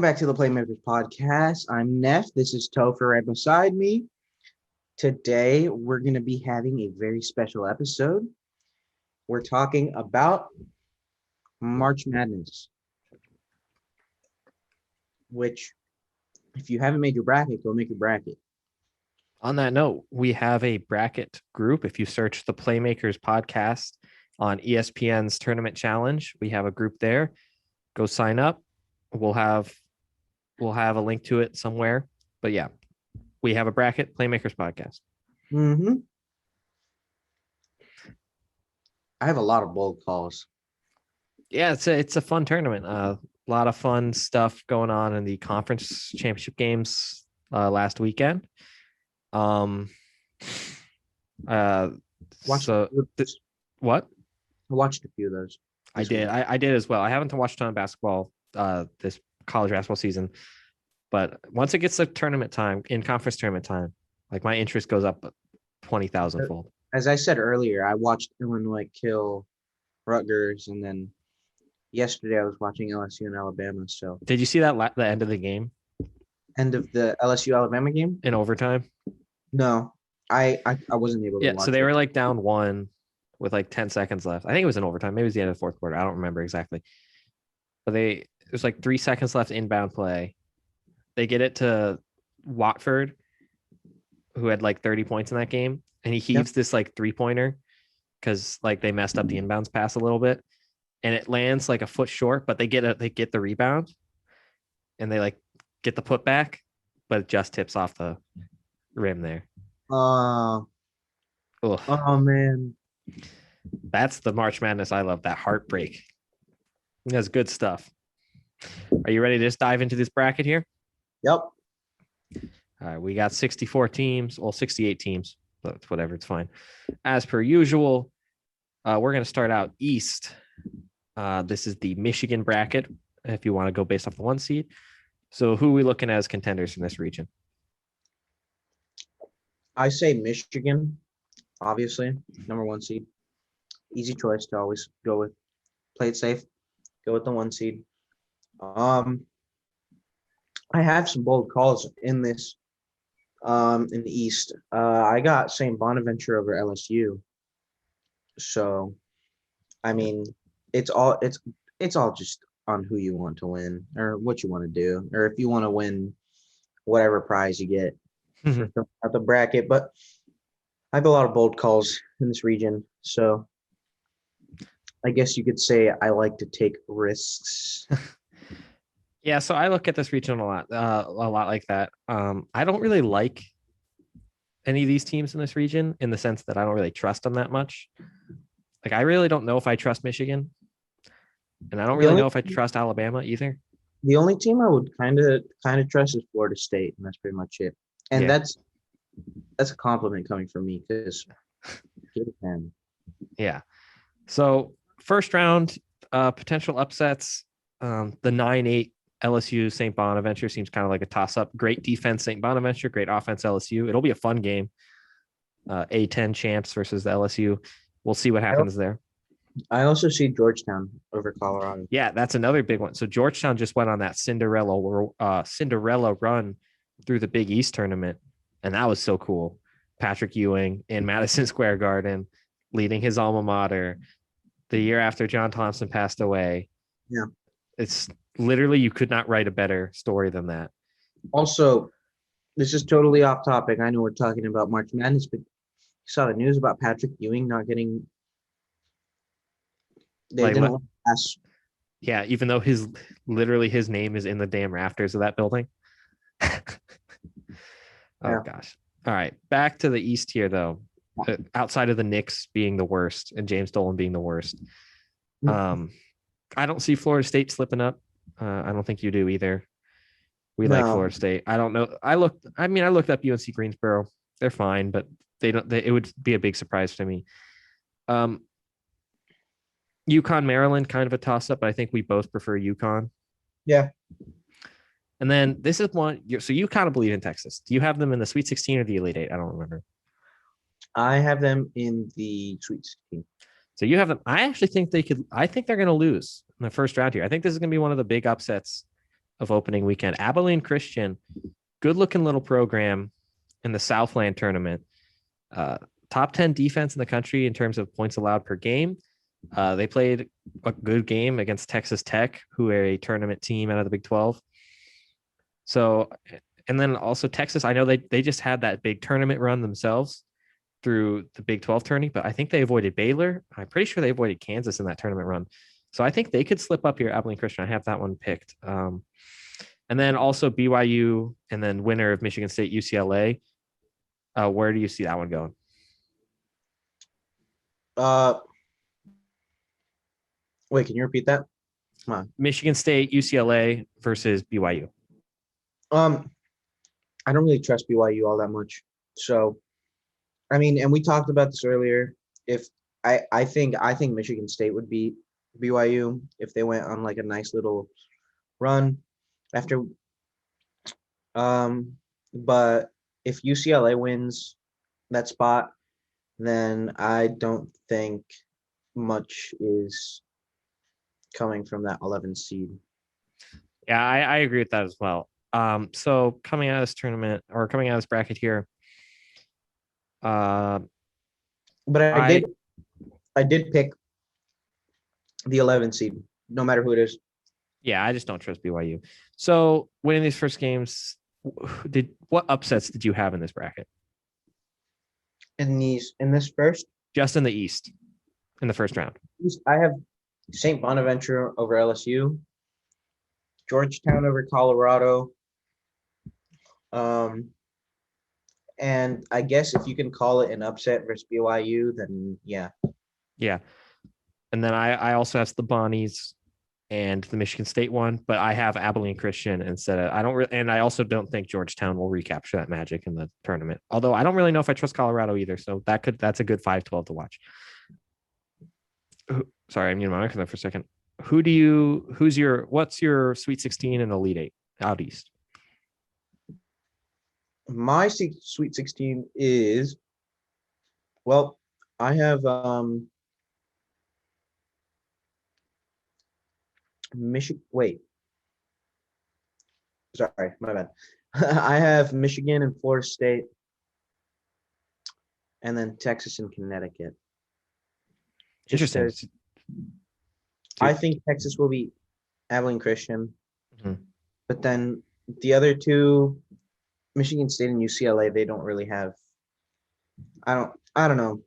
Welcome back to the Playmakers podcast. I'm Neff. This is Topher right beside me. Today, we're going to be having a very special episode. We're talking about March Madness, which, if you haven't made your bracket, go make your bracket. On that note, we have a bracket group. If you search the Playmakers podcast on ESPN's Tournament Challenge, we have a group there. Go sign up. We'll have a link to it somewhere. But yeah, we have a bracket, Playmakers podcast. Mm-hmm. I have a lot of bold calls. Yeah, it's a fun tournament. A lot of fun stuff going on in the conference championship games last weekend. What? I watched a few of those. I did. I did as well. I haven't watched a ton of basketball this college basketball season, but once it gets to tournament time, in conference tournament time, like my interest goes up 20,000 fold. As I said earlier, I watched Illinois kill Rutgers, and then yesterday I was watching LSU and Alabama. So did you see that the end of the game? End of the LSU Alabama game in overtime? No, I wasn't able to watch. So they were like down one with like 10 seconds left. I think it was in overtime. Maybe it was the end of the fourth quarter. I don't remember exactly. But it was like 3 seconds left inbound play. They get it to Watford, who had like 30 points in that game. And he heaves this like 3-pointer because like they messed up the inbounds pass a little bit. And it lands like a foot short, but they get the rebound and they like get the putback, but it just tips off the rim there. Oh man. That's the March Madness I love, that heartbreak. That's good stuff. Are you ready to just dive into this bracket here? Yep. All right, we got 64 teams, 68 teams, but whatever, it's fine. As per usual, we're going to start out East. This is the Michigan bracket, if you want to go based off the 1 seed. So who are we looking at as contenders in this region? I say Michigan, obviously, number 1 seed. Easy choice to always go with. Play it safe. Go with the 1 seed. I have some bold calls in this, in the East. I got St. Bonaventure over LSU. So, I mean, it's all just on who you want to win or what you want to do, or if you want to win whatever prize you get at the bracket. But I have a lot of bold calls in this region, so I guess you could say I like to take risks. Yeah, so I look at this region a lot like that. I don't really like any of these teams in this region in the sense that I don't really trust them that much. Like, I really don't know if I trust Michigan, and I don't really know if I trust Alabama either. The only team I would kind of trust is Florida State, and that's pretty much it. And that's a compliment coming from me because yeah. So first round, potential upsets. The 9-8 LSU St. Bonaventure seems kind of like a toss-up. Great defense, St. Bonaventure. Great offense, LSU. It'll be a fun game. A10 champs versus the LSU. We'll see what happens there. I also see Georgetown over Colorado. Yeah, that's another big one. So Georgetown just went on that Cinderella run through the Big East tournament, and that was so cool. Patrick Ewing in Madison Square Garden, leading his alma mater the year after John Thompson passed away. Yeah. It's literally, you could not write a better story than that. Also, this is totally off topic. I know we're talking about March Madness, but you saw the news about Patrick Ewing not getting. They didn't pass. Yeah, even though his name is in the damn rafters of that building. Gosh. All right, back to the East here, though. Outside of the Knicks being the worst and James Dolan being the worst, I don't see Florida State slipping up. I don't think you do either. We like Florida State. I don't know. I looked up UNC Greensboro. They're fine, but it would be a big surprise to me. UConn, Maryland, kind of a toss-up, but I think we both prefer UConn. Yeah. And then this is one. So you kind of believe in Texas. Do you have them in the Sweet 16 or the Elite Eight? I don't remember. I have them in the Sweet 16. So you have them. I actually think I think they're going to lose in the first round here. I think this is going to be one of the big upsets of opening weekend. Abilene Christian, good looking little program in the Southland tournament. Top 10 defense in the country in terms of points allowed per game. They played a good game against Texas Tech, who are a tournament team out of the Big 12. So, and then also Texas, I know they just had that big tournament run themselves through the Big 12 tourney, but I think they avoided Baylor. I'm pretty sure they avoided Kansas in that tournament run. So I think they could slip up here, Abilene Christian. I have that one picked. And then also BYU, and then winner of Michigan State, UCLA. Where do you see that one going? Wait, can you repeat that? Come on. Michigan State, UCLA versus BYU. I don't really trust BYU all that much. So, I mean, and we talked about this earlier. If I think Michigan State would beat BYU if they went on like a nice little run after. But if UCLA wins that spot, then I don't think much is coming from that 11 seed. Yeah, I agree with that as well. So coming out of this tournament or coming out of this bracket here, but I did pick the 11 seed, no matter who it is. Yeah, I just don't trust BYU. So winning these first games, what upsets did you have in this bracket? In this first, just in the East, in the first round. I have St. Bonaventure over LSU, Georgetown over Colorado. And I guess if you can call it an upset versus BYU, then yeah. Yeah. And then I also have the Bonnies and the Michigan State one, but I have Abilene Christian instead of, and I also don't think Georgetown will recapture that magic in the tournament. Although I don't really know if I trust Colorado either. So that's a good 5-12 to watch. Sorry, I'm muting my microphone for a second. What's your Sweet 16 and Elite 8 out East? My Sweet 16 is, well, I have Michigan. Wait, sorry, my bad. I have Michigan and Florida State, and then Texas and Connecticut. Interesting. I think Texas will be Abilene Christian, but then the other two, Michigan State and UCLA, they don't really have. I don't know.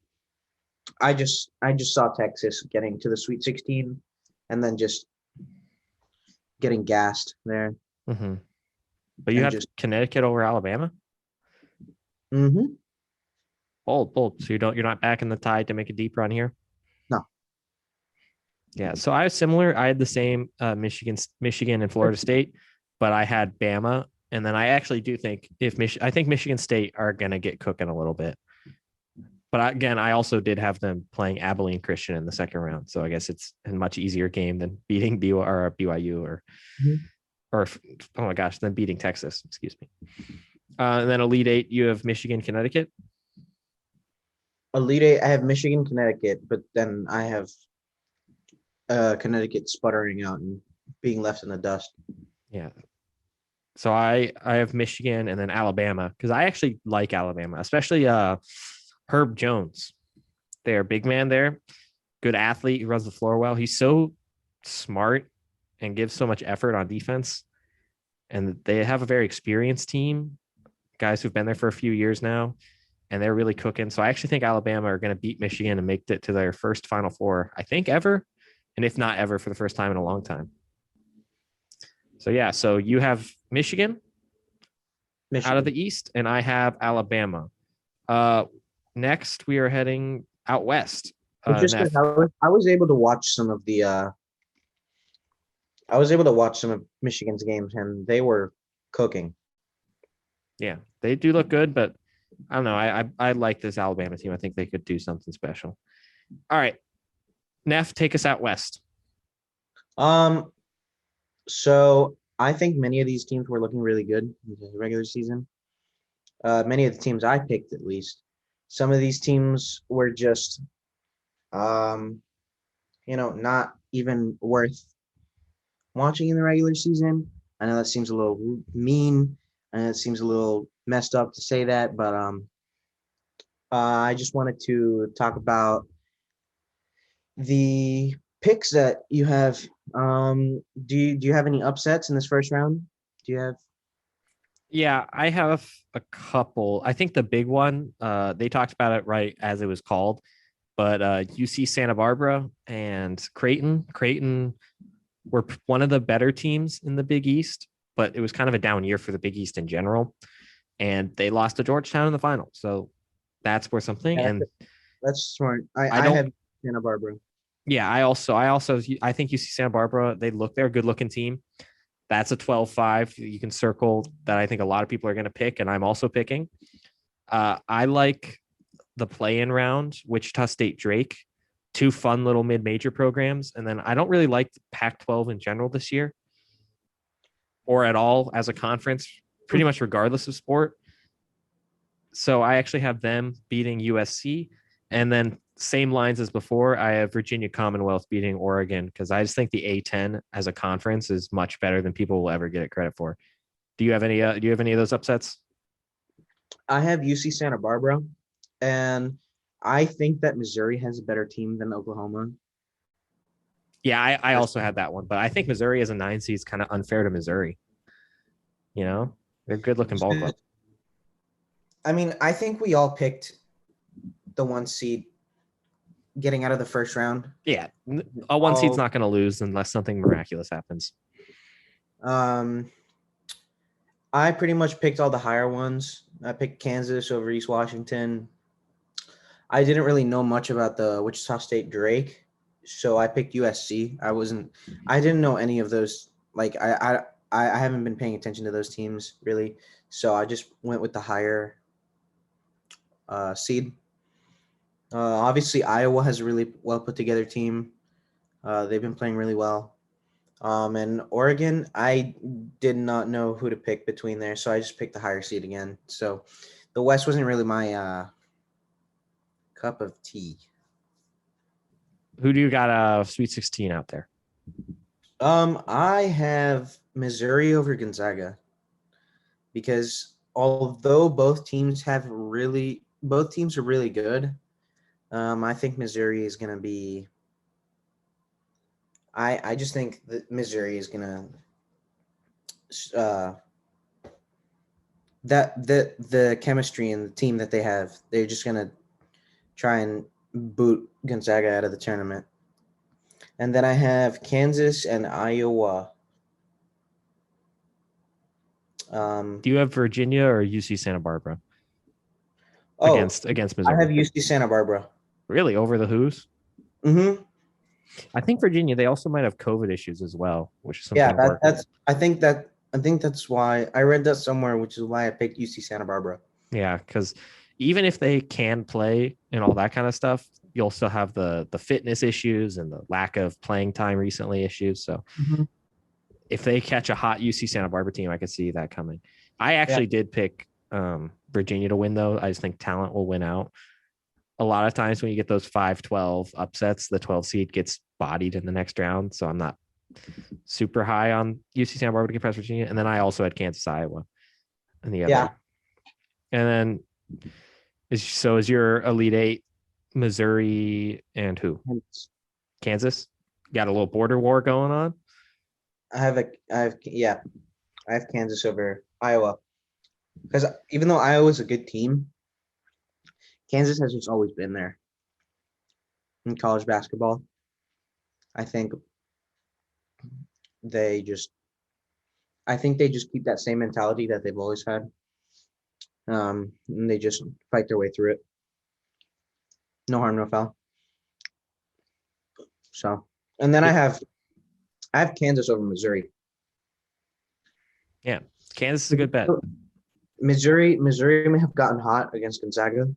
I just saw Texas getting to the Sweet 16, and then just getting gassed there. Mm-hmm. But you have Connecticut over Alabama. Mm-hmm. Bold. So you're not backing the tide to make a deep run here. No. Yeah. So I was similar. I had the same Michigan and Florida State, but I had Bama. And then I actually do think I think Michigan State are going to get cooking a little bit. But again, I also did have them playing Abilene Christian in the second round. So I guess it's a much easier game than beating BYU or oh my gosh, than beating Texas. Excuse me. And then Elite 8, you have Michigan, Connecticut. Elite 8, I have Michigan, Connecticut, but then I have Connecticut sputtering out and being left in the dust. Yeah. So I have Michigan and then Alabama because I actually like Alabama, especially Herb Jones. They're a big man there, good athlete. He runs the floor well. He's so smart and gives so much effort on defense. And they have a very experienced team, guys who've been there for a few years now, and they're really cooking. So I actually think Alabama are going to beat Michigan and make it to their first Final Four, I think ever, and if not ever, for the first time in a long time. So yeah, so you have Michigan out of the East, and I have Alabama. Next, we are heading out west. I was able to watch some of Michigan's games, and they were cooking. Yeah, they do look good, but I don't know. I like this Alabama team. I think they could do something special. All right, Neff, take us out west. So I think many of these teams were looking really good in the regular season. Many of the teams I picked, at least. Some of these teams were just, not even worth watching in the regular season. I know that seems a little mean, and it seems a little messed up to say that, but I just wanted to talk about the picks that you have. Do you have any upsets in this first round? Do you have? Yeah, I have a couple. I think the big one, they talked about it right as it was called, but UC Santa Barbara and Creighton. Creighton were one of the better teams in the Big East, but it was kind of a down year for the Big East in general. And they lost to Georgetown in the final. So that's worth something. Yeah, And that's smart. I I I don't, have Santa Barbara. yeah, I think UC Santa Barbara, they're a good looking team. That's a 12-5. You can circle that. I think a lot of people are going to pick, and I'm also picking. I like the play-in round, Wichita State Drake, two fun little mid-major programs. And then I don't really like Pac-12 in general this year or at all as a conference, pretty much regardless of sport. So I actually have them beating USC. And then same lines as before, I have Virginia Commonwealth beating Oregon because I just think the A10 as a conference is much better than people will ever get it credit for. Do you have any? Do you have any of those upsets? I have UC Santa Barbara, and I think that Missouri has a better team than Oklahoma. Yeah, I also had that one, but I think Missouri as a 9 seed is kind of unfair to Missouri. You know, they're a good looking ball club. I mean, I think we all picked the 1 seed getting out of the first round. Yeah, a 1 seed's not going to lose unless something miraculous happens. I pretty much picked all the higher ones. I picked Kansas over East Washington. I didn't really know much about the Wichita State Drake, so I picked USC. I didn't know any of those. Like I haven't been paying attention to those teams really, so I just went with the higher seed. Obviously, Iowa has a really well put together team. They've been playing really well. And Oregon, I did not know who to pick between there, so I just picked the higher seed again. So the West wasn't really my cup of tea. Who do you got Sweet 16 out there? I have Missouri over Gonzaga because although both teams are really good, I think Missouri is gonna be. I just think that Missouri is gonna the chemistry and the team that they have, they're just gonna try and boot Gonzaga out of the tournament. And then I have Kansas and Iowa. Do you have Virginia or UC Santa Barbara against Missouri? I have UC Santa Barbara. Really, over the Who's? Mm-hmm. I think Virginia. They also might have COVID issues as well, which is something. Yeah, that's. I think that's why I read that somewhere, which is why I picked UC Santa Barbara. Yeah, because even if they can play and all that kind of stuff, you'll still have the fitness issues and the lack of playing time recently issues. So if they catch a hot UC Santa Barbara team, I could see that coming. I actually did pick Virginia to win, though. I just think talent will win out. A lot of times when you get those 5-12 upsets, the 12 seed gets bodied in the next round. So I'm not super high on UC Santa Barbara to compress Virginia. And then I also had Kansas, Iowa in the other. Yeah. And then is your Elite Eight Missouri and who? Kansas? Got a little border war going on? I have Kansas over Iowa. Because even though Iowa's a good team, Kansas has just always been there in college basketball. I think they just keep that same mentality that they've always had. And they just fight their way through it. No harm, no foul. So, and then I have Kansas over Missouri. Yeah, Kansas is a good bet. Missouri may have gotten hot against Gonzaga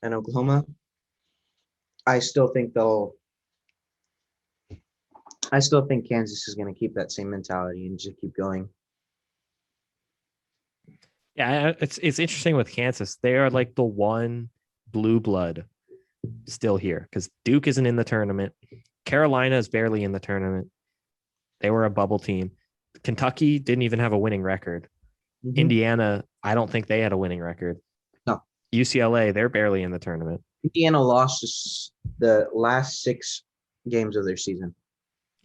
and Oklahoma. I still think Kansas is going to keep that same mentality and just keep going. Yeah, it's interesting with Kansas. They are like the one blue blood still here because Duke isn't in the tournament. Carolina is barely in the tournament. They were a bubble team. Kentucky didn't even have a winning record. Mhm. Indiana, I don't think they had a winning record. No. UCLA, they're barely in the tournament. Indiana lost the last 6 games of their season.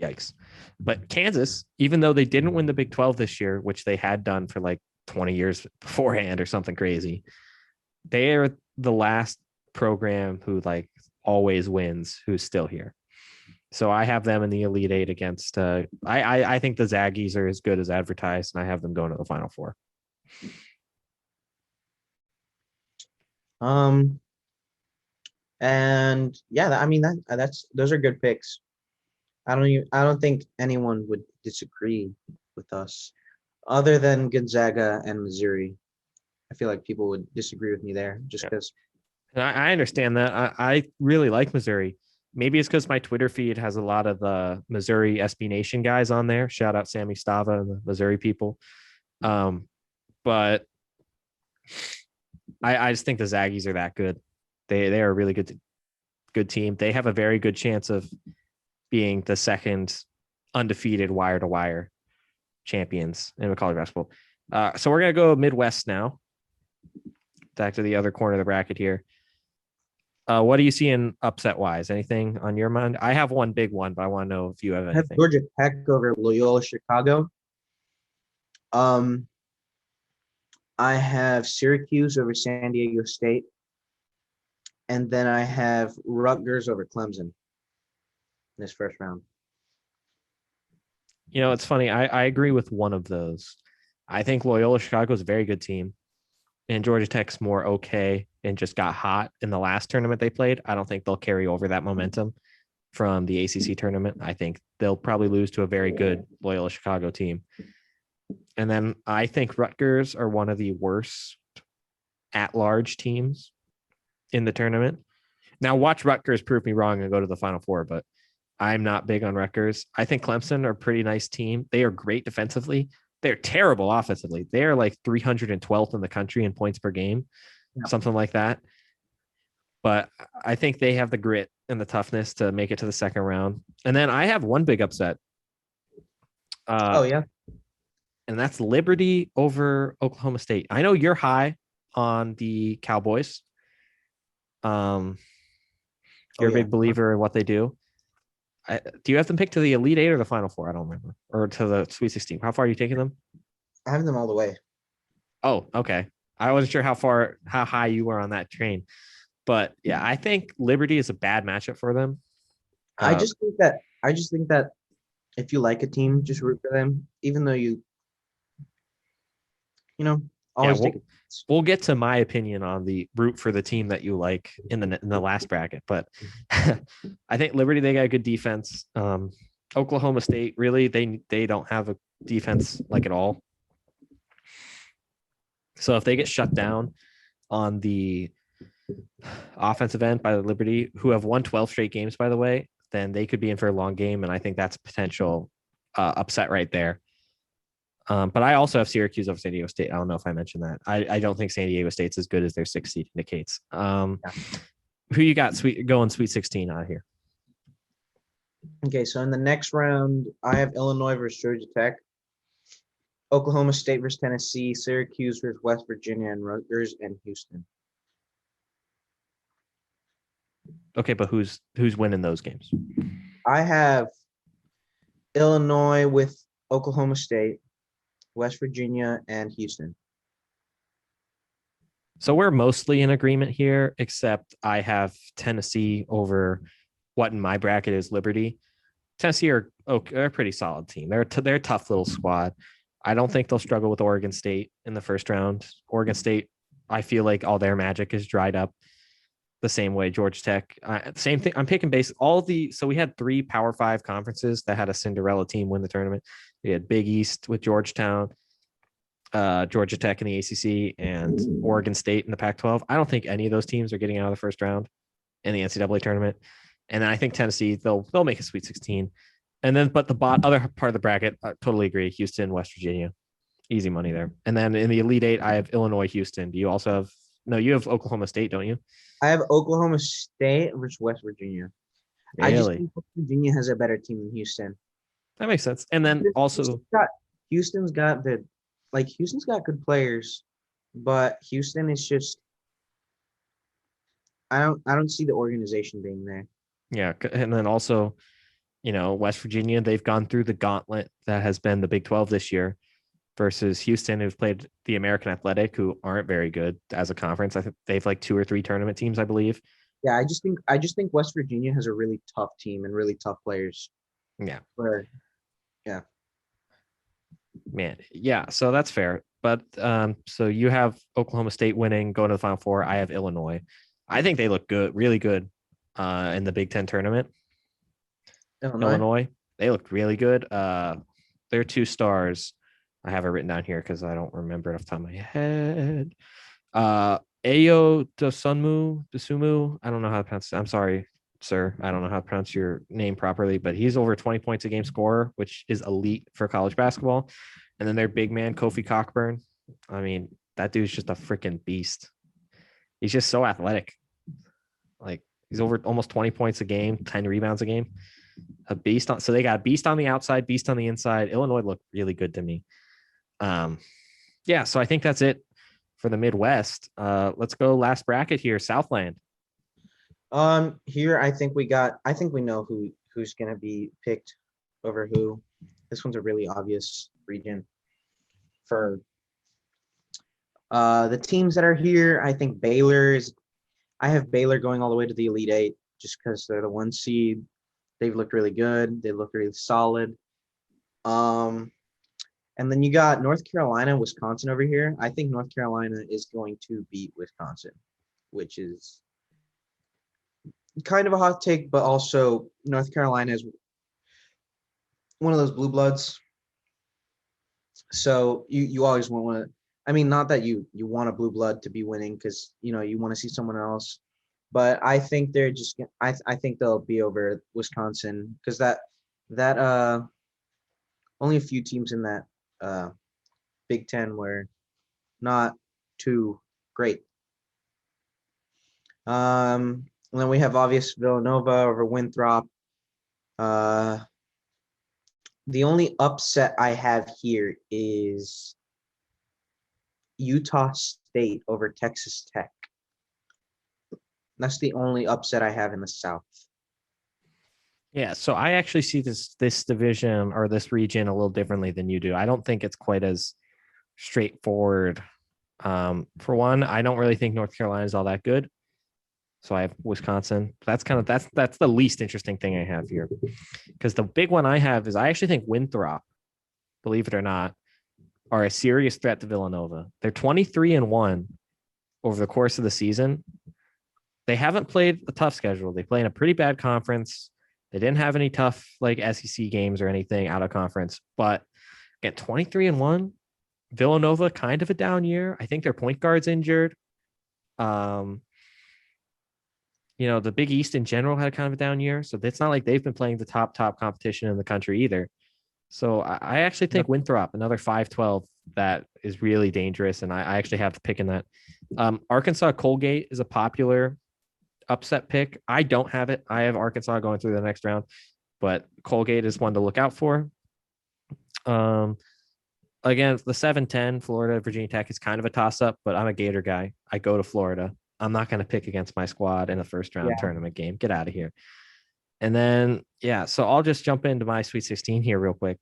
Yikes. But Kansas, even though they didn't win the Big 12 this year, which they had done for like 20 years beforehand or something crazy, they are the last program who like always wins, who's still here. So I have them in the Elite Eight against. I think the Zaggies are as good as advertised, and I have them going to the Final Four. And yeah, I mean that's those are good picks. I don't think anyone would disagree with us, other than Gonzaga and Missouri. I feel like people would disagree with me there, just because. And I understand that. I really like Missouri. Maybe it's because my Twitter feed has a lot of the Missouri SB Nation guys on there. Shout out Sammy Stava and the Missouri people. But I just think the Zaggies are that good. They are a really good team. They have a very good chance of being the second undefeated wire to wire champions in college basketball. So we're gonna go Midwest now. Back to the other corner of the bracket here. What do you see in upset wise? Anything on your mind? I have one big one, but I want to know if you have I have anything. Georgia Tech over Loyola Chicago. I have Syracuse over San Diego State. And then I have Rutgers over Clemson in this first round. You know, it's funny. I agree with one of those. I think Loyola Chicago is a very good team, and Georgia Tech's more okay and just got hot in the last tournament they played. I don't think they'll carry over that momentum from the ACC tournament. I think they'll probably lose to a very good Loyola Chicago team. And then I think Rutgers are one of the worst at-large teams in the tournament. Now watch Rutgers prove me wrong and go to the Final Four, but I'm not big on Rutgers. I think Clemson are a pretty nice team. They are great defensively. They're terrible offensively. They are like 312th in the country in points per game, something like that. But I think they have the grit and the toughness to make it to the second round. And then I have one big upset. Yeah. And that's Liberty over Oklahoma State. I know you're high on the Cowboys. You're a big believer in what they do. Do you have them picked to the Elite Eight or the Final Four? I don't remember. Or to the Sweet 16. How far are you taking them? I have them all the way. Oh, okay. I wasn't sure how high you were on that train. But yeah, I think Liberty is a bad matchup for them. I just think that if you like a team, just root for them, even though always take we'll get to my opinion on the root for the team that you like in the last bracket, but I think Liberty, they got a good defense. Oklahoma State, really, they don't have a defense like at all. So if they get shut down on the offensive end by the Liberty, who have won 12 straight games, by the way, then they could be in for a long game, and I think that's a potential upset right there. But I also have Syracuse over San Diego State. I don't know if I mentioned that. I don't think San Diego State's as good as their 6th seed indicates. Who you got going Sweet 16 out here? Okay, so in the next round, I have Illinois versus Georgia Tech, Oklahoma State versus Tennessee, Syracuse versus West Virginia, and Rutgers and Houston. Okay, but who's winning those games? I have Illinois with Oklahoma State, West Virginia, and Houston. So we're mostly in agreement here, except I have Tennessee over what in my bracket is Liberty. Tennessee are a pretty solid team. They're a tough little squad. I don't think they'll struggle with Oregon State in the first round. Oregon State, I feel like all their magic is dried up the same way. Georgia Tech, same thing. I'm picking so we had 3 Power 5 conferences that had a Cinderella team win the tournament. We had Big East with Georgetown, Georgia Tech in the ACC, and Oregon State in the Pac-12. I don't think any of those teams are getting out of the first round in the NCAA tournament. And then I think Tennessee, they'll make a Sweet 16. And then, but the other part of the bracket, I totally agree. Houston, West Virginia, easy money there. And then in the Elite Eight, I have Illinois, Houston. Do you also have? No, you have Oklahoma State, don't you? I have Oklahoma State versus West Virginia. Really? I just think West Virginia has a better team than Houston. That makes sense. And then also, Houston's got Houston's got good players, but Houston is just I don't see the organization being there. Yeah, and then also, West Virginia, they've gone through the gauntlet that has been the Big 12 this year versus Houston, who's played the American Athletic, who aren't very good as a conference. I think they have like 2 or 3 tournament teams, I believe. Yeah, I just think West Virginia has a really tough team and really tough players. Yeah, Where yeah. man. Yeah, so that's fair. But so you have Oklahoma State winning, going to the Final Four. I have Illinois. I think they look good, really good in the Big Ten tournament. Illinois, they looked really good. Their 2 stars, I have it written down here because I don't remember it off the top of my head. Ayo Dosunmu. I don't know how to pronounce it. I'm sorry, sir. I don't know how to pronounce your name properly, but he's over 20 points a game scorer, which is elite for college basketball. And then their big man, Kofi Cockburn. I mean, that dude's just a freaking beast. He's just so athletic. Like, he's over almost 20 points a game, 10 rebounds a game. A beast on, so they got beast on the outside, beast on the inside. Illinois looked really good to me. Yeah, so I think that's it for the Midwest. Let's go last bracket here, Southland. Here I think we know who's gonna be picked over who. This one's a really obvious region for the teams that are here. I think I have Baylor going all the way to the Elite Eight just because they're the 1 seed. They've looked really good. They look really solid. And then you got North Carolina, Wisconsin over here. I think North Carolina is going to beat Wisconsin, which is kind of a hot take, but also North Carolina is one of those blue bloods. So you always want to. I mean, not that you want a blue blood to be winning because you want to see someone else, but I think they're just. I think they'll be over Wisconsin because that only a few teams in that Big Ten were not too great. And then we have obvious Villanova over Winthrop. The only upset I have here is Utah State over Texas Tech. That's the only upset I have in the South. Yeah, so I actually see this division or this region a little differently than you do. I don't think it's quite as straightforward. For one, I don't really think North Carolina is all that good. So I have Wisconsin. That's the least interesting thing I have here. Because the big one I have is I actually think Winthrop, believe it or not, are a serious threat to Villanova. They're 23-1 over the course of the season. They haven't played a tough schedule. They play in a pretty bad conference. They didn't have any tough like SEC games or anything out of conference, but at 23-1, Villanova kind of a down year. I think their point guard's injured. The Big East in general had kind of a down year, so it's not like they've been playing the top competition in the country either. So I actually think Winthrop, another 5-12, that is really dangerous, and I actually have to pick in that. Arkansas Colgate is a popular upset pick. I don't have it. I have Arkansas going through the next round, but Colgate is one to look out for. Again, the 7-10 Florida Virginia Tech is kind of a toss-up, but I'm a Gator guy. I go to Florida. I'm not going to pick against my squad in a first-round tournament game. Get out of here. And then, so I'll just jump into my Sweet 16 here real quick.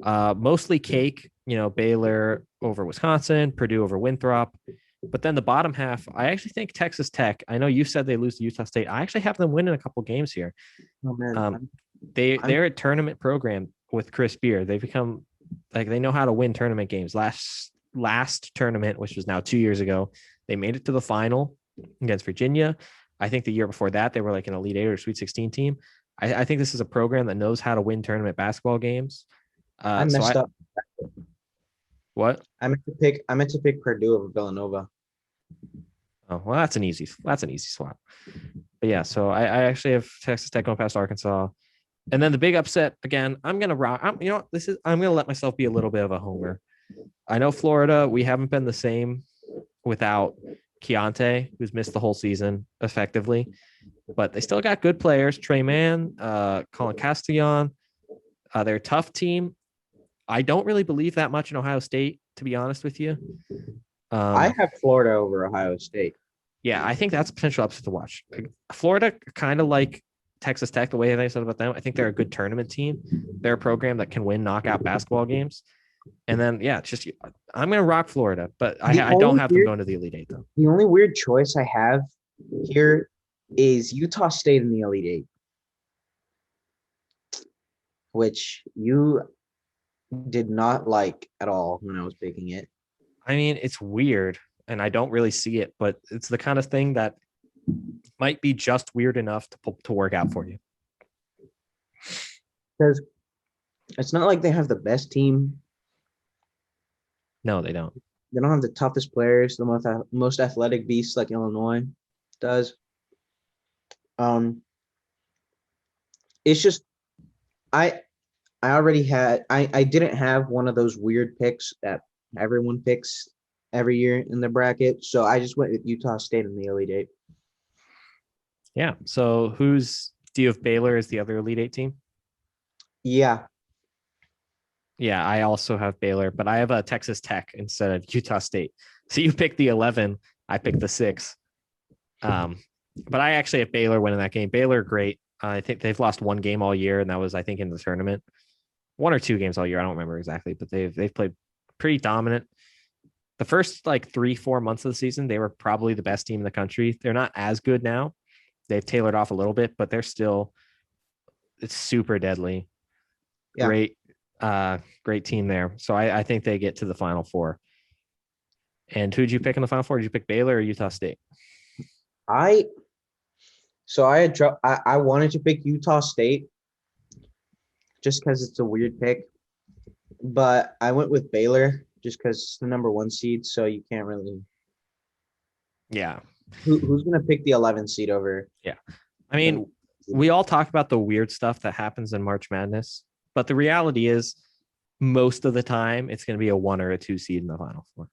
Mostly cake, Baylor over Wisconsin, Purdue over Winthrop. But then the bottom half, I actually think Texas Tech. I know you said they lose to Utah State. I actually have them winning a couple games here. Oh, man. They're a tournament program with Chris Beard. They've become they know how to win tournament games. Last tournament, which was now 2 years ago, they made it to the final against Virginia. I think the year before that, they were like an Elite Eight or Sweet 16 team. I think this is a program that knows how to win tournament basketball games. I messed up. What? I meant to pick Purdue over Villanova. Oh, well, that's an easy swap. But yeah, so I actually have Texas Tech going past Arkansas. And then the big upset again, I'm gonna let myself be a little bit of a homer. I know Florida, we haven't been the same without Keontae, who's missed the whole season effectively, but they still got good players. Trey Mann, Colin Castellon. They're a tough team. I don't really believe that much in Ohio State, to be honest with you. I have Florida over Ohio State. Yeah, I think that's a potential upset to watch. Florida, kind of like Texas Tech, the way I said about them, I think they're a good tournament team. They're a program that can win knockout basketball games. And then, yeah, it's just I'm going to rock Florida, but I don't have them going to the Elite Eight, though. The only weird choice I have here is Utah State in the Elite Eight, which you did not like at all when I was picking it. I mean, it's weird, and I don't really see it, but it's the kind of thing that might be just weird enough to work out for you. Because it's not like they have the best team. No, they don't. They don't have the toughest players, the most athletic beasts like Illinois does. It's just I didn't have one of those weird picks that everyone picks every year in the bracket, so I just went with Utah State in the Elite Eight. Yeah. So do you have Baylor as the other Elite Eight team? Yeah. Yeah, I also have Baylor, but I have a Texas Tech instead of Utah State. So you picked the 11, I picked the 6. But I actually have Baylor winning that game. Baylor, great. I think they've lost one game all year, and that was, I think, in the tournament. 1 or 2 games all year. I don't remember exactly, but they've played pretty dominant. The first 3-4 months of the season, they were probably the best team in the country. They're not as good now. They've tailored off a little bit, but it's super deadly. Yeah. Great team there. So I think they get to the Final Four. And who'd you pick in the Final Four? Did you pick Baylor or Utah State? I wanted to pick Utah State just because it's a weird pick, but I went with Baylor just because it's the number 1 seed, so you can't really. Yeah. Who's gonna pick the 11 seed over? Yeah, I mean, we all talk about the weird stuff that happens in March Madness, but the reality is, most of the time, it's going to be a 1 or a 2 seed in the Final Four.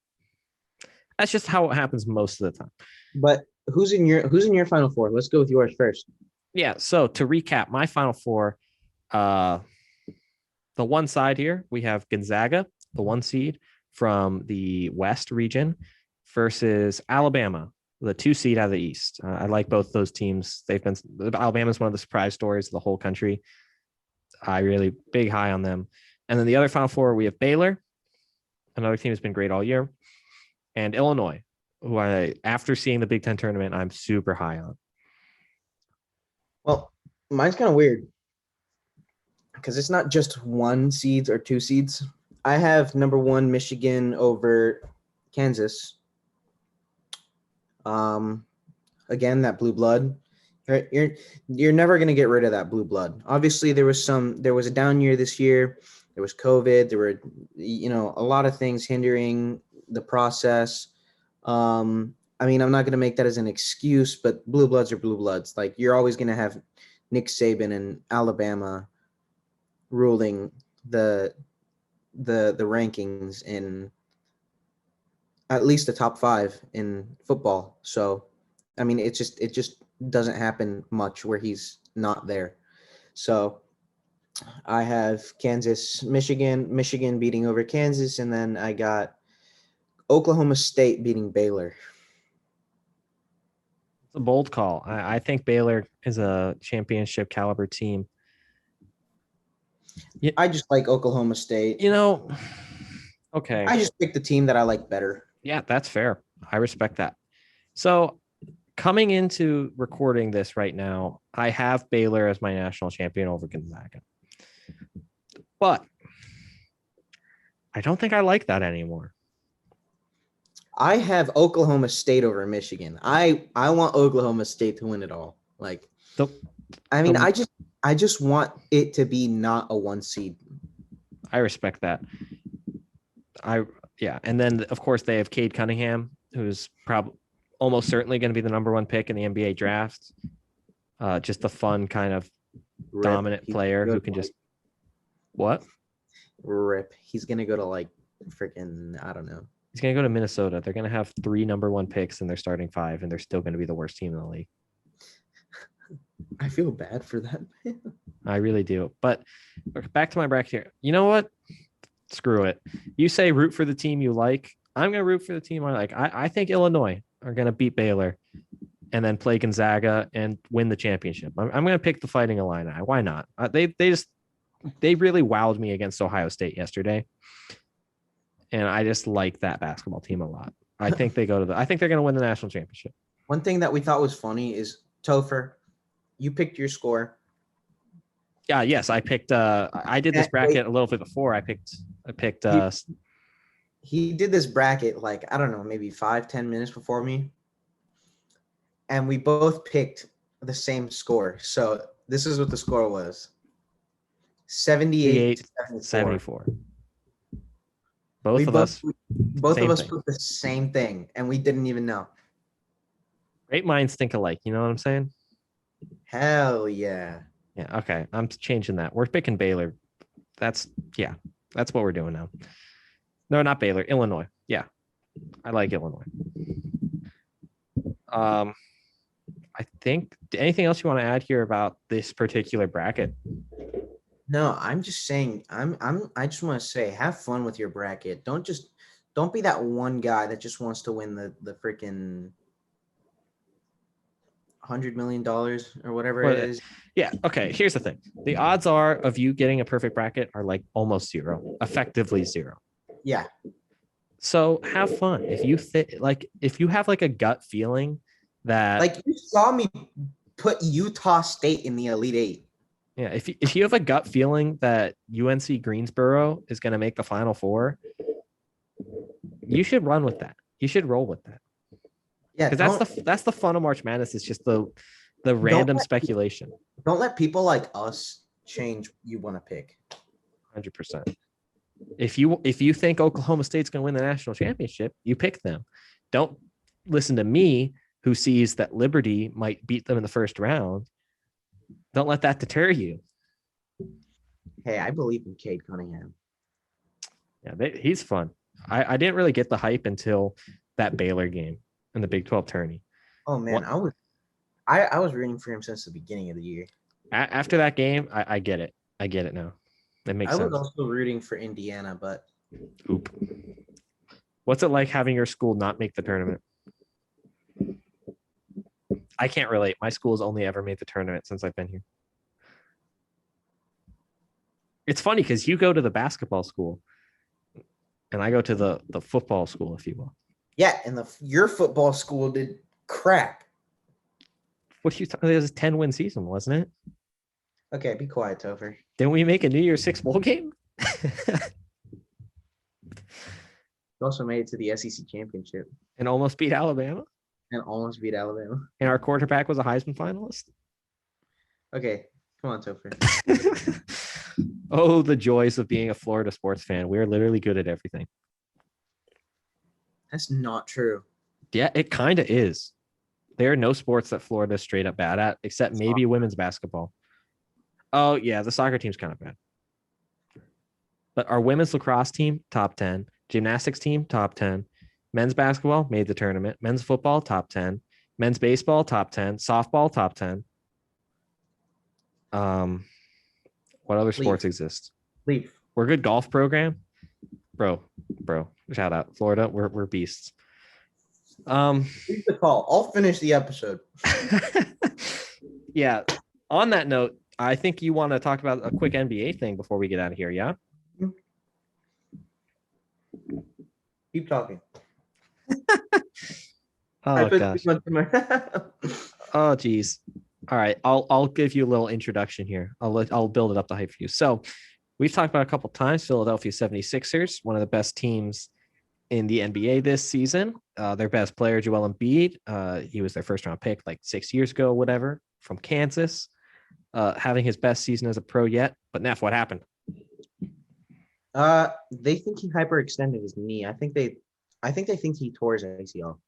That's just how it happens most of the time. But who's in your Final Four? Let's go with yours first. Yeah. So to recap, my Final Four, the one side here, we have Gonzaga, the 1 seed from the West region, versus Alabama, the 2 seed out of the East. I like both those teams. Alabama's one of the surprise stories of the whole country. I really big high on them. And then the other Final Four, we have Baylor, another team has been great all year, and Illinois, who after seeing the Big Ten tournament, I'm super high on. Well, mine's kind of weird because it's not just 1 seeds or 2 seeds. I have number 1 Michigan over Kansas. Again, that blue blood. You're never going to get rid of that blue blood. Obviously, there was a down year this year. There was COVID. There were, a lot of things hindering the process. I mean, I'm not going to make that as an excuse, but blue bloods are blue bloods. Like, you're always going to have Nick Saban and Alabama ruling the rankings in at least the top 5 in football. So, I mean, it just doesn't happen much where he's not there. So I have Michigan beating over Kansas, and then I got Oklahoma State beating Baylor. It's a bold call. I think Baylor is a championship caliber team. I just like Oklahoma State. Okay. I just picked the team that I like better. Yeah, that's fair. I respect that. So coming into recording this right now, I have Baylor as my national champion over Gonzaga. But I don't think I like that anymore. I have Oklahoma State over Michigan. I want Oklahoma State to win it all. I just want it to be not a 1 seed. I respect that. And then of course they have Cade Cunningham, who's probably almost certainly going to be the number 1 pick in the NBA draft. Just a fun kind of dominant player who can just what? Rip. He's going to go to freaking, I don't know. He's going to go to Minnesota. They're going to have 3 number 1 picks in their starting 5, and they're still going to be the worst team in the league. I feel bad for that. I really do. But back to my bracket here. You know what? Screw it. You say root for the team you like. I'm going to root for the team I like. I think Illinois are going to beat Baylor and then play Gonzaga and win the championship. I'm going to pick the Fighting Illini. Why not? They really wowed me against Ohio State yesterday. And I just like that basketball team a lot. I think they're going to win the national championship. One thing that we thought was funny is Topher, you picked your score. Yeah, yes, I picked I did this bracket a little bit before. I picked he did this bracket like, I don't know, maybe 5-10 minutes before me. And we both picked the same score. So this is what the score was. 78 to 74. Both of us thing. put the same thing, and we didn't even know. Great minds think alike. You know what I'm saying? Hell yeah. Yeah. Okay. I'm changing that. We're picking Baylor. That's what we're doing now. No, not Baylor. Illinois. Yeah. I like Illinois. I think anything else you want to add here about this particular bracket? No, I'm just saying, I just want to say, have fun with your bracket. Don't be that one guy that just wants to win the freaking $100 million or whatever it is. Yeah. Okay. Here's the thing. The odds are of you getting a perfect bracket are like almost zero, effectively zero. Yeah. So have fun. If you have like a gut feeling that, like, you saw me put Utah State in the Elite Eight. Yeah, if you have a gut feeling that UNC Greensboro is going to make the Final Four, you should run with that. You should roll with that. Yeah, because that's the fun of March Madness. It's just the random speculation. Don't let people like us change what you want to pick. 100%. If you think Oklahoma State's going to win the national championship, you pick them. Don't listen to me, who sees that Liberty might beat them in the first round. Don't let that deter you. Hey, I believe in Cade Cunningham. Yeah, he's fun. I didn't really get the hype until that Baylor game in the Big 12 tourney. Oh man, I was rooting for him since the beginning of the year. After that game, I get it. I get it now. That makes sense. I was also rooting for Indiana, but oop. What's it like having your school not make the tournament? I can't relate. My school's only ever made the tournament since I've been here. It's funny because you go to the basketball school and I go to the football school, if you will. Yeah, and your football school did crap. What you talking? It was a 10-win season, wasn't it? Okay, be quiet, Topher. Didn't we make a New Year's Six bowl game? We also made it to the SEC championship. And almost beat Alabama? And almost beat Alabama. And our quarterback was a Heisman finalist? Okay, come on, Topher. Oh, the joys of being a Florida sports fan. We're literally good at everything. That's not true. Yeah, it kind of is. There are no sports that Florida's straight up bad at, except maybe women's basketball. Oh, yeah, the soccer team's kind of bad. But our women's lacrosse team, top 10. Gymnastics team, top 10. Men's basketball made the tournament. Men's football, top 10. Men's baseball, top 10. Softball, top 10. What other sports exist? Leaf. We're a good golf program. Bro. Shout out. Florida, we're beasts. Leave the call. I'll finish the episode. Yeah. On that note, I think you want to talk about a quick NBA thing before we get out of here, yeah? Keep talking. Oh gosh. Oh geez. All right, I'll give you a little introduction here. I'll build it up the hype for you. So we've talked about a couple times Philadelphia 76ers, one of the best teams in the NBA this season. Their best player, Joel Embiid, he was their first round pick like 6 years ago, whatever, from Kansas, having his best season as a pro yet. But Neff, what happened? They think he hyperextended his knee. I think they think he tore his ACL.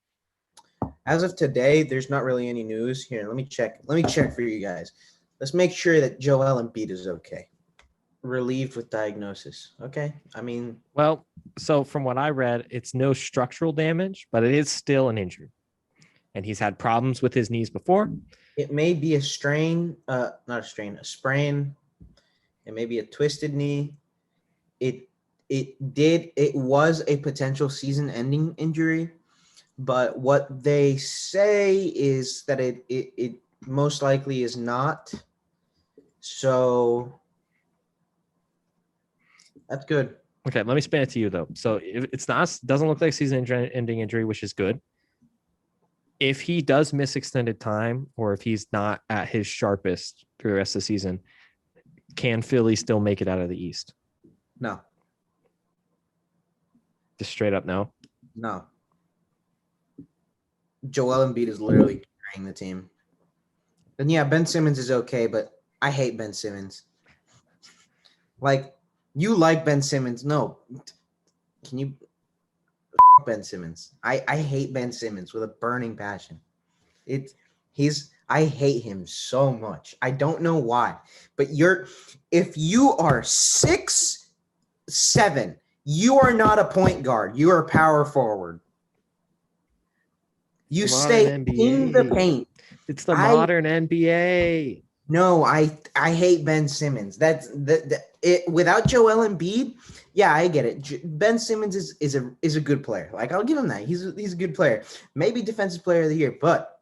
As of today, there's not really any news here. Let me check for you guys. Let's make sure that Joel Embiid is okay. Relieved with diagnosis. Okay. I mean, well, so from what I read, it's no structural damage, but it is still an injury. And he's had problems with his knees before. It may be a sprain. It may be a twisted knee. It was a potential season-ending injury, but what they say is that it most likely is not. So that's good. Okay, let me spin it to you though. So if it's not, doesn't look like season-ending injury, which is good. If he does miss extended time, or if he's not at his sharpest through the rest of the season, can Philly still make it out of the East? No, Just straight up no. no. Joel Embiid is literally carrying the team. And yeah, Ben Simmons is okay, but I hate Ben Simmons. Like, you like Ben Simmons? No. Can you Ben Simmons? I hate Ben Simmons with a burning passion. I hate him so much. I don't know why. But if you are 6'7", you are not a point guard. You are a power forward. You stay in the paint. It's the modern NBA. No, I hate Ben Simmons. That's it. Without Joel Embiid, yeah, I get it. Ben Simmons is a good player. Like, I'll give him that. He's a good player. Maybe defensive player of the year, but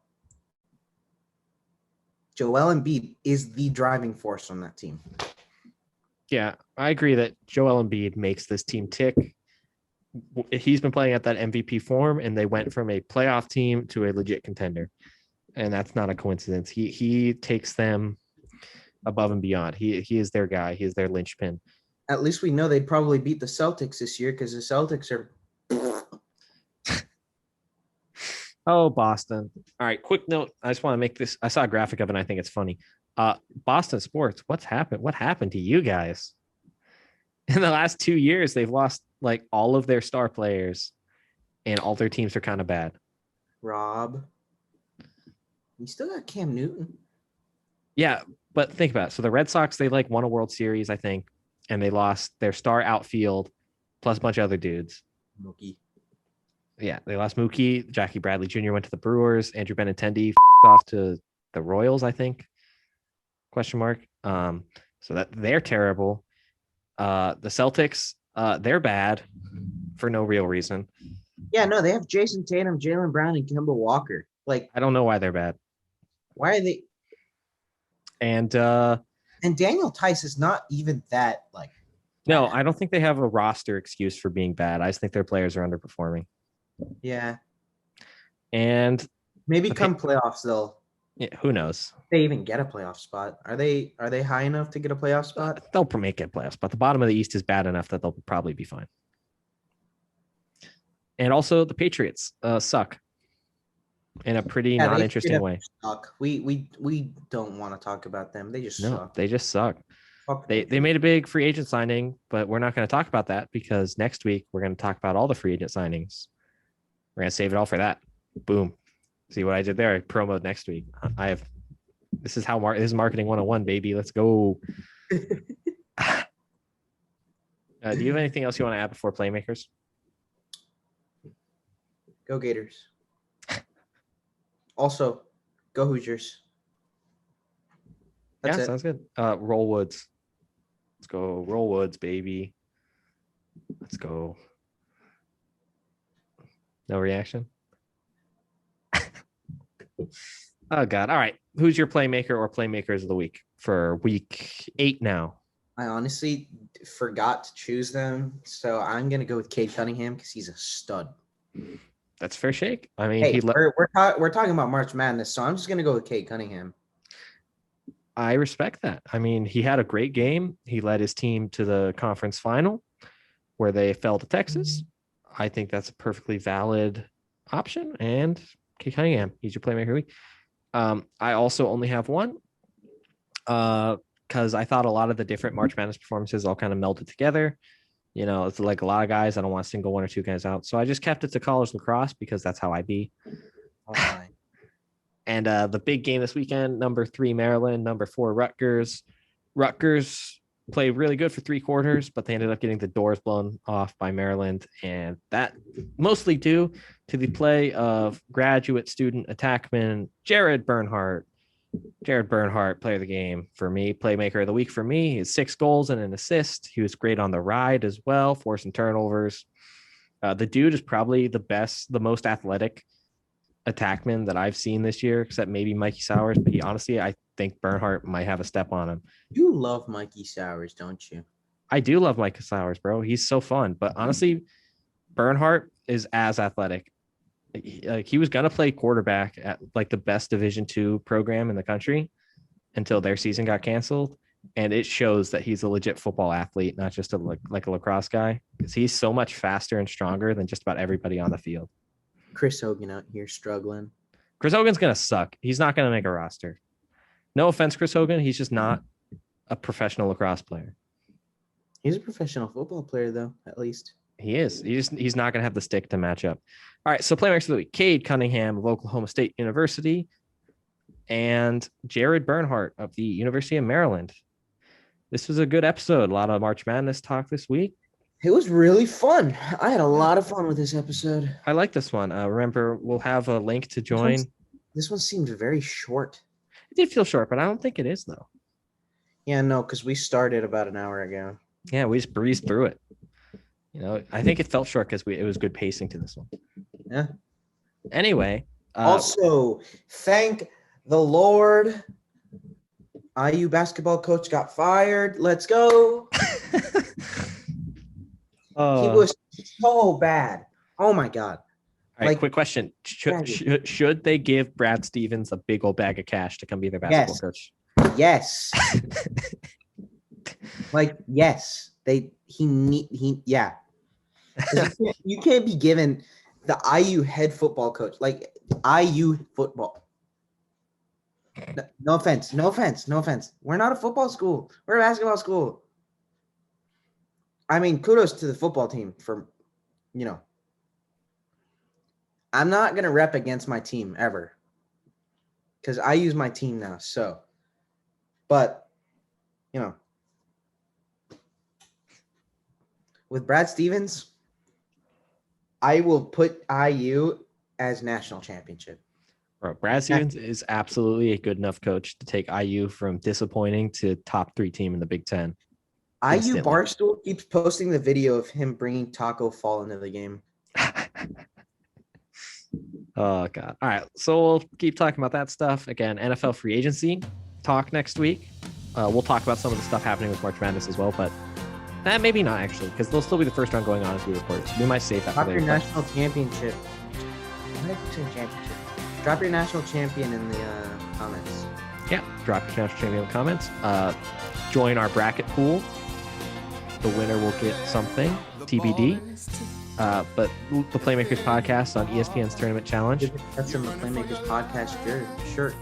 Joel Embiid is the driving force on that team. Yeah, I agree that Joel Embiid makes this team tick. He's been playing at that MVP form, and they went from a playoff team to a legit contender. And that's not a coincidence. He takes them above and beyond. He is their guy. He is their linchpin. At least we know they'd probably beat the Celtics this year, because the Celtics are. Oh, Boston. All right, quick note. I just want to make this. I saw a graphic of it, and I think it's funny. Boston sports, what's happened? What happened to you guys? In the last 2 years, they've lost like all of their star players, and all their teams are kind of bad. Rob. You still got Cam Newton. Yeah, but think about it. So the Red Sox, they like won a World Series, I think, and they lost their star outfield plus a bunch of other dudes. Mookie. Yeah, they lost Mookie. Jackie Bradley Jr. went to the Brewers. Andrew Benintendi off to the Royals, I think. Question mark. So that they're terrible. The Celtics, they're bad for no real reason. Yeah, no, they have Jason Tatum, Jaylen Brown, and Kemba Walker. Like, I don't know why they're bad. why are they? And Daniel Tice is not even that like. no, I don't think they have a roster excuse for being bad. I just think their players are underperforming. Yeah. And maybe come playoffs they'll. Yeah, who knows? They even get a playoff spot. Are they high enough to get a playoff spot? They'll make it playoffs, but the bottom of the East is bad enough that they'll probably be fine. And also the Patriots suck in a pretty not interesting way. Suck. We don't want to talk about them. They just suck. They just suck. They made a big free agent signing, but we're not going to talk about that because next week we're going to talk about all the free agent signings. We're going to save it all for that. Boom. See what I did there? I promoed next week. This is this is marketing 101, baby. Let's go. Do you have anything else you want to add before Playmakers? Go Gators. Also, go Hoosiers. That's it. Sounds good. Roll Woods. Let's go. Roll Woods, baby. Let's go. No reaction? Oh, God. All right. Who's your playmaker or playmakers of the week for week 8 now? I honestly forgot to choose them, so I'm going to go with Cade Cunningham because he's a stud. That's fair shake. I mean, hey, we're talking about March Madness, so I'm just going to go with Cade Cunningham. I respect that. I mean, he had a great game. He led his team to the conference final where they fell to Texas. I think that's a perfectly valid option. And Cade Cunningham, he's your playmaker of the week. I also only have one because I thought a lot of the different March Madness performances all kind of melted together. You know, it's like a lot of guys. I don't want to single one or two guys out. So I just kept it to college lacrosse because that's how I be. Okay. And the big game this weekend, number 3, Maryland, number 4, Rutgers. Rutgers played really good for 3 quarters, but they ended up getting the doors blown off by Maryland. And that mostly due to the play of graduate student attackman Jared Bernhardt, Jared Bernhardt, player of the game for me, playmaker of the week for me. Is 6 goals and an assist. He was great on the ride as well, forcing turnovers. The dude is probably the most athletic attackman that I've seen this year, except maybe Mikey Sowers. But I think Bernhardt might have a step on him. You love Mikey Sowers, don't you? I do love Mikey Sowers, bro. He's so fun. But honestly, Bernhardt is as athletic. He was gonna play quarterback at like the best Division II program in the country until their season got canceled, and it shows that he's a legit football athlete, not just a lacrosse guy, because he's so much faster and stronger than just about everybody on the field. Chris Hogan out here struggling. Chris Hogan's gonna suck. He's not gonna make a roster. No offense, Chris Hogan. He's just not a professional lacrosse player. He's a professional football player, though, at least. He is. He's not going to have the stick to match up. All right. So playmakers of the week: Cade Cunningham of Oklahoma State University and Jared Bernhardt of the University of Maryland. This was a good episode. A lot of March Madness talk this week. It was really fun. I had a lot of fun with this episode. I like this one. Remember, we'll have a link to join. This one seemed very short. It did feel short, but I don't think it is, though. Yeah, no, because we started about an hour ago. Yeah, we just breezed through it. I think it felt short because it was good pacing to this one. Yeah. Anyway. Also, thank the Lord. IU basketball coach got fired. Let's go. He was so bad. Oh, my God. All right, quick question. Should they give Brad Stevens a big old bag of cash to come be their basketball coach? Yes. Yes. Yeah. You can't be given the IU head football coach, IU football. No offense. We're not a football school. We're a basketball school. I mean, kudos to the football team for, I'm not going to rep against my team ever because I use my team now. So, but, with Brad Stevens, I will put IU as national championship. Bro, Brad Stevens is absolutely a good enough coach to take IU from disappointing to top 3 team in the Big Ten. IU Barstool keeps posting the video of him bringing Taco Fall into the game. Oh, God. All right. So we'll keep talking about that stuff. Again, NFL free agency talk next week. We'll talk about some of the stuff happening with March Madness as well, but maybe not actually, because there'll still be the first round going on as we record. So we might save that for later. Drop your national championship. What did I say championship? Drop your national champion in the comments. Yeah, drop your national champion in the comments. Join our bracket pool. The winner will get something, TBD. But the Playmakers podcast on ESPN's Tournament Challenge. That's in the Playmakers podcast shirt.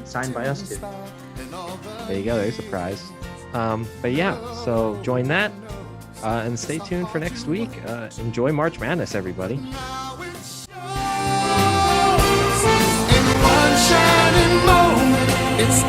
Signed by us too. There you go. There's a prize. But yeah, so join that and stay tuned for next week. Enjoy March Madness, everybody. It's